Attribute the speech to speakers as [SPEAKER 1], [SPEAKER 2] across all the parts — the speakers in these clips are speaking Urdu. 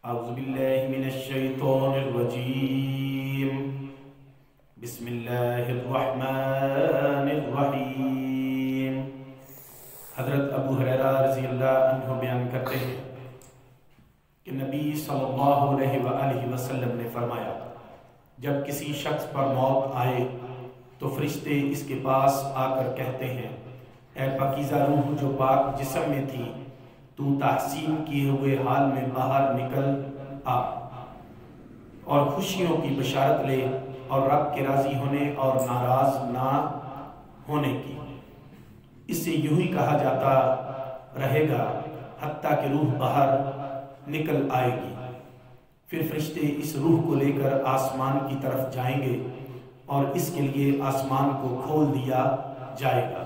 [SPEAKER 1] اعوذ باللہ من الشیطان الرجیم بسم اللہ الرحمن الرحیم۔ حضرت ابو ہریرہ رضی اللہ عنہ بیان کرتے ہیں کہ نبی صلی اللہ علیہ وآلہ وسلم نے فرمایا، جب کسی شخص پر موت آئے تو فرشتے اس کے پاس آ کر کہتے ہیں، اے پاکیزہ روح جو پاک جسم میں تھی، تو تحسین کیے ہوئے حال میں باہر نکل آ اور خوشیوں کی بشارت لے اور رب کے راضی ہونے اور ناراض نہ ہونے کی۔ اس سے یوں ہی کہا جاتا رہے گا حتیٰ کہ روح باہر نکل آئے گی۔ پھر فرشتے اس روح کو لے کر آسمان کی طرف جائیں گے اور اس کے لیے آسمان کو کھول دیا جائے گا۔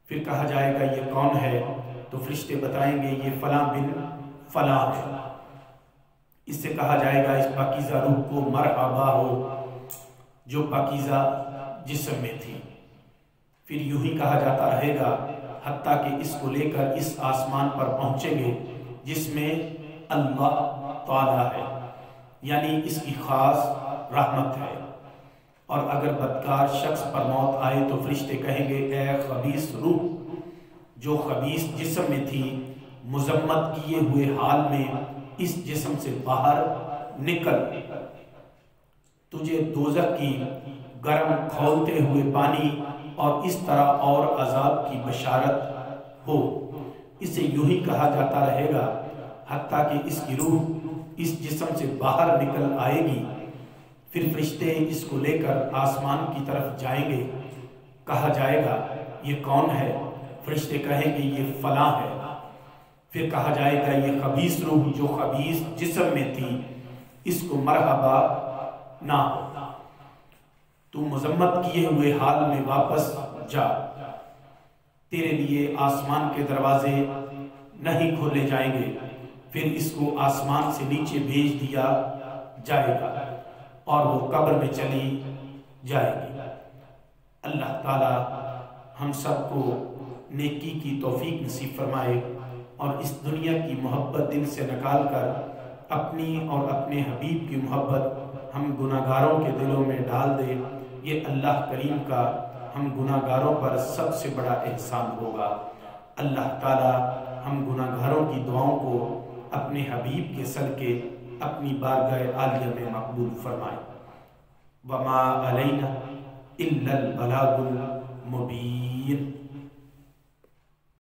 [SPEAKER 1] پھر کہا جائے گا یہ کون ہے؟ تو فرشتے بتائیں گے یہ فلاں بن فلاں ہے۔ اس سے کہا جائے گا اس پاکیزہ روح کو مرحبا ہو جو پاکیزہ جسم میں تھی۔ پھر یوں ہی کہا جاتا رہے گا حتیٰ کہ اس کو لے کر اس آسمان پر پہنچیں گے جس میں اللہ تعالیٰ ہے، یعنی اس کی خاص رحمت ہے۔ اور اگر بدکار شخص پر موت آئے تو فرشتے کہیں گے اے خبیث روح جو خبیث جسم میں تھی، مذمت کیے ہوئے حال میں اس جسم سے باہر نکل، تجھے دوزخ کی گرم کھولتے ہوئے پانی اور اس طرح اور عذاب کی بشارت ہو۔ اسے یوں ہی کہا جاتا رہے گا حتیٰ کہ اس کی روح اس جسم سے باہر نکل آئے گی۔ پھر فرشتے اس کو لے کر آسمان کی طرف جائیں گے۔ کہا جائے گا یہ کون ہے؟ فرشتے کہیں گے یہ فلاں ہے۔ پھر کہا جائے گا یہ خبیث روح جو خبیث جسم میں تھی، اس کو مرحبا نہ ہو، تو مذمت کیے ہوئے حال میں واپس جا، تیرے لیے آسمان کے دروازے نہیں کھولے جائیں گے۔ پھر اس کو آسمان سے نیچے بھیج دیا جائے گا اور وہ قبر میں چلی جائے گی۔ اللہ تعالی ہم سب کو نیکی کی توفیق نصیب فرمائے اور اس دنیا کی محبت دل سے نکال کر اپنی اور اپنے حبیب کی محبت ہم گناہگاروں کے دلوں میں ڈال دے۔ یہ اللہ کریم کا ہم گناہگاروں پر سب سے بڑا احسان ہوگا۔ اللہ تعالی ہم گناہگاروں کی دعاؤں کو اپنے حبیب کے صدقے اپنی بارگاہ عالیہ میں مقبول فرمائے۔ وما علینا الا البلاغ المبین۔